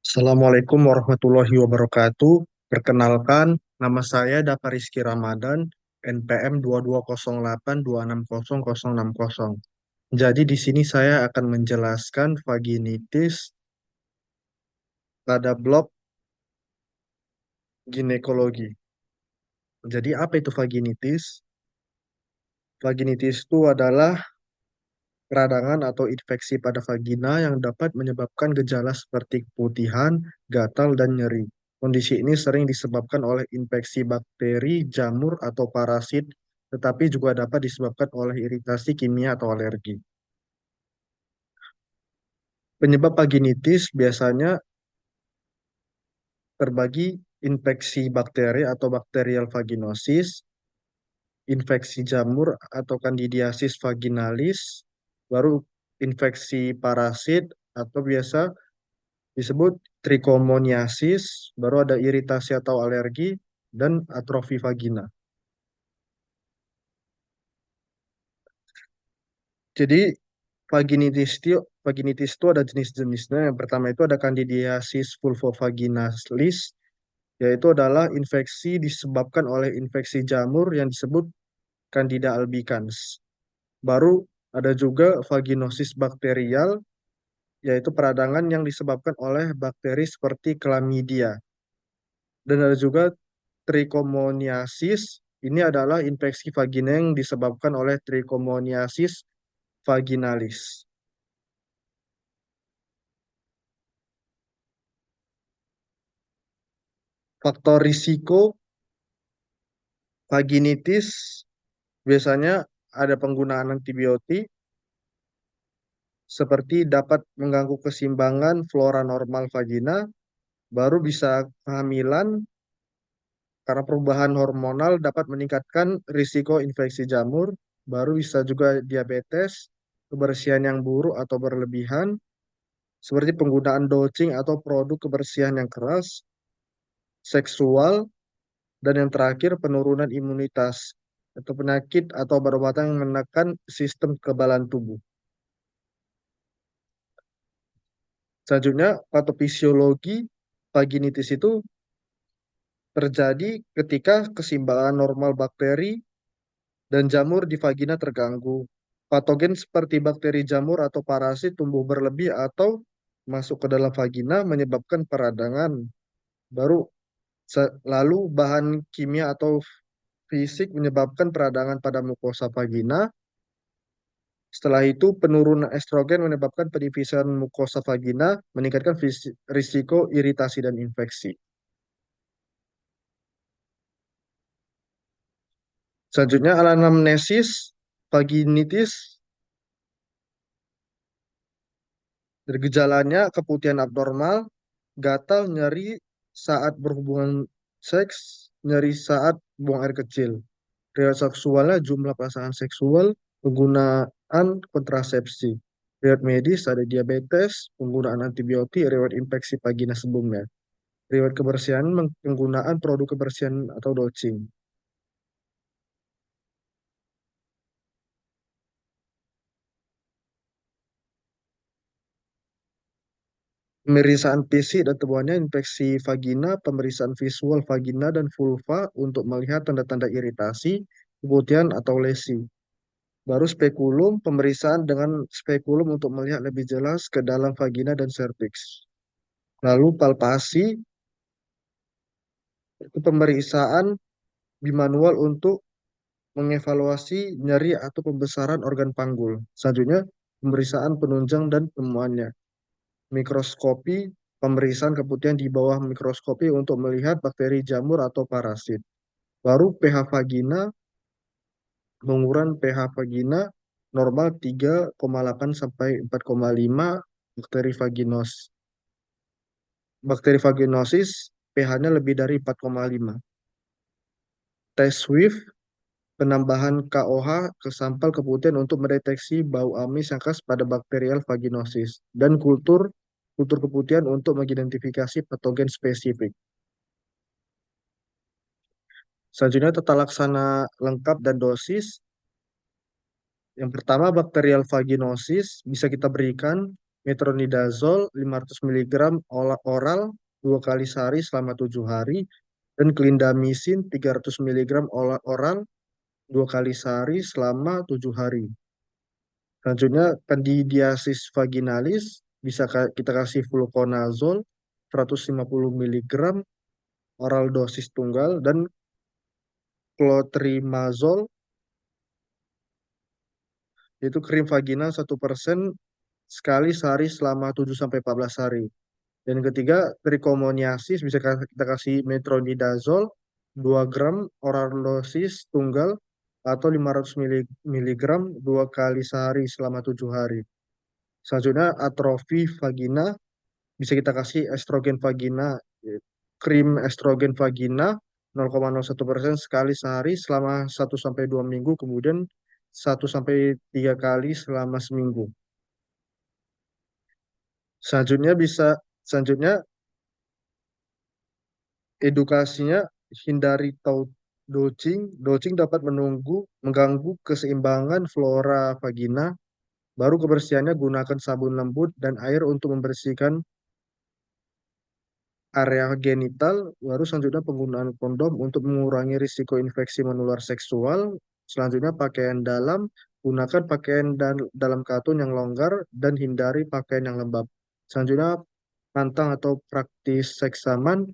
Assalamualaikum warahmatullahi wabarakatuh. Perkenalkan, nama saya Dapa Rizky Ramadan, NPM 2208260060. Jadi di sini saya akan menjelaskan vaginitis pada blok ginekologi. Jadi apa itu vaginitis? Vaginitis itu adalah peradangan atau infeksi pada vagina yang dapat menyebabkan gejala seperti keputihan, gatal, dan nyeri. Kondisi ini sering disebabkan oleh infeksi bakteri, jamur, atau parasit, tetapi juga dapat disebabkan oleh iritasi kimia atau alergi. Penyebab vaginitis biasanya terbagi infeksi bakteri atau bakterial vaginosis, infeksi jamur atau candidiasis vaginalis, baru infeksi parasit atau biasa disebut trichomoniasis, baru ada iritasi atau alergi, dan atrofi vagina. Jadi vaginitis itu ada jenis-jenisnya. Yang pertama itu ada Candidiasis vulvovaginalis, yaitu adalah infeksi disebabkan oleh infeksi jamur yang disebut Candida albicans. Baru ada juga vaginosis bakterial, yaitu peradangan yang disebabkan oleh bakteri seperti Chlamydia. Dan ada juga trichomoniasis. Ini adalah infeksi vagina yang disebabkan oleh Trichomoniasis vaginalis. Faktor risiko vaginitis biasanya ada penggunaan antibiotik seperti dapat mengganggu keseimbangan flora normal vagina, baru bisa kehamilan karena perubahan hormonal dapat meningkatkan risiko infeksi jamur, baru bisa juga diabetes, kebersihan yang buruk atau berlebihan, seperti penggunaan dosing atau produk kebersihan yang keras, seksual, dan yang terakhir penurunan imunitas atau penyakit atau obat-obatan yang menekan sistem kekebalan tubuh. Selanjutnya, patofisiologi vaginitis itu terjadi ketika keseimbangan normal bakteri dan jamur di vagina terganggu. Patogen seperti bakteri jamur atau parasit tumbuh berlebih atau masuk ke dalam vagina menyebabkan peradangan. Baru lalu bahan kimia atau fisik menyebabkan peradangan pada mukosa vagina. Setelah itu penurunan estrogen menyebabkan penipisan mukosa vagina, meningkatkan risiko iritasi dan infeksi. Selanjutnya anamnesis vaginitis. Dari gejalanya keputihan abnormal, gatal, nyeri saat berhubungan seks, nyeri saat buang air kecil. Riwayat seksualnya jumlah pasangan seksual, penggunaan kontrasepsi. Riwayat medis ada diabetes, penggunaan antibiotik, riwayat infeksi vagina sebelumnya. Riwayat kebersihan, penggunaan produk kebersihan atau dosing. Pemeriksaan fisik dan temuannya infeksi vagina, pemeriksaan visual vagina dan vulva untuk melihat tanda-tanda iritasi, keputihan atau lesi. Baru spekulum, pemeriksaan dengan spekulum untuk melihat lebih jelas ke dalam vagina dan serviks. Lalu palpasi, itu pemeriksaan bimanual untuk mengevaluasi nyeri atau pembesaran organ panggul. Selanjutnya, pemeriksaan penunjang dan temuannya. Mikroskopi, pemeriksaan keputihan di bawah mikroskopi untuk melihat bakteri jamur atau parasit. Baru pH vagina, pengukuran pH vagina normal 3,8 sampai 4,5 bakteri vaginos. Bakteri vaginosis pH-nya lebih dari 4,5. Tes Swift, penambahan KOH ke sampel keputihan untuk mendeteksi bau amis yang khas pada bakterial vaginosis. Dan kultur keputihan untuk mengidentifikasi patogen spesifik. Selanjutnya tata laksana lengkap dan dosis. Yang pertama bakterial vaginosis bisa kita berikan metronidazole 500 mg oral 2 kali sehari selama 7 hari, dan clindamycin 300 mg oral 2 kali sehari selama 7 hari. Selanjutnya, candidiasis vaginalis bisa kita kasih fluconazole 150 mg oral dosis tunggal, dan clotrimazole itu krim vaginal 1% sekali sehari selama 7 sampai 14 hari. Dan ketiga, trichomoniasis bisa kita kasih metronidazole 2 gram oral dosis tunggal atau 500 mg 2 kali sehari selama 7 hari. Selanjutnya, atrofi vagina bisa kita kasih estrogen vagina, krim estrogen vagina 0,01% sekali sehari selama 1 sampai 2 minggu, kemudian 1 sampai 3 kali selama seminggu. Selanjutnya edukasinya, hindari dodging. Dodging dapat mengganggu keseimbangan flora vagina. Baru kebersihannya, gunakan sabun lembut dan air untuk membersihkan area genital. Baru selanjutnya, penggunaan kondom untuk mengurangi risiko infeksi menular seksual. Selanjutnya, pakaian dalam. Gunakan pakaian dalam katun yang longgar dan hindari pakaian yang lembab. Selanjutnya, pantang atau praktis seks aman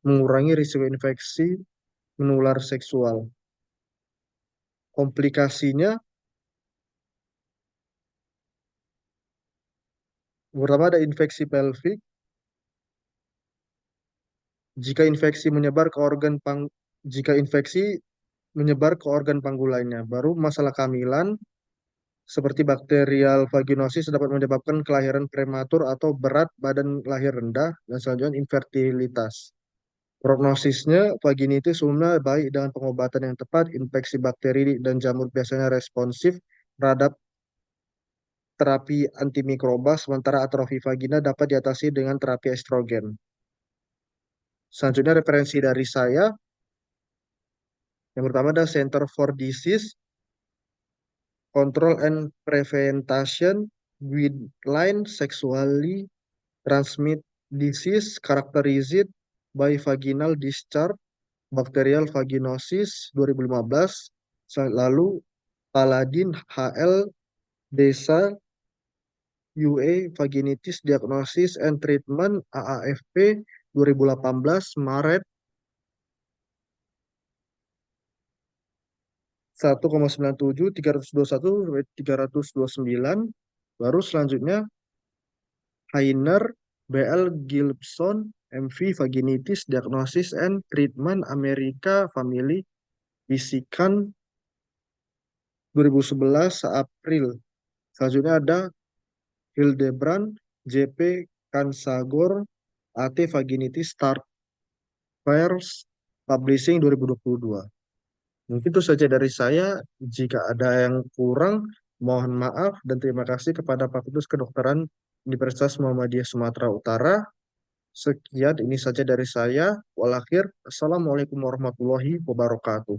mengurangi risiko infeksi menular seksual. Komplikasinya, pertama ada infeksi pelvik. Jika infeksi menyebar ke jika infeksi menyebar ke organ panggul lainnya. Baru masalah kehamilan, seperti bakterial vaginosis dapat menyebabkan kelahiran prematur atau berat badan lahir rendah, dan selanjutnya infertilitas. Prognosisnya, vaginitis umumnya baik dengan pengobatan yang tepat. Infeksi bakteri dan jamur biasanya responsif terhadap terapi antimikroba, sementara atrofi vagina dapat diatasi dengan terapi estrogen. Selanjutnya, referensi dari saya. Yang pertama ada Center for Disease Control and Prevention Guideline Sexually Transmit Disease Characterized by Vaginal Discharge Bacterial Vaginosis 2015. Lalu Paladin HL Desa UA Vaginitis Diagnosis and Treatment AAFP 2018 Maret 1,97 321 329. Baru selanjutnya Hainer BL Gilbson MV Vaginitis Diagnosis and Treatment Amerika Family Bisikan 2011 April. Selanjutnya ada Hildebrand JP Kansagor AT Vaginitis Start Fairs Publishing 2022. Mungkin itu saja dari saya. Jika ada yang kurang, mohon maaf, dan terima kasih kepada Fakultas Kedokteran Universitas Muhammadiyah Sumatera Utara. Sekian, ini saja dari saya. Walakhir, Assalamualaikum warahmatullahi wabarakatuh.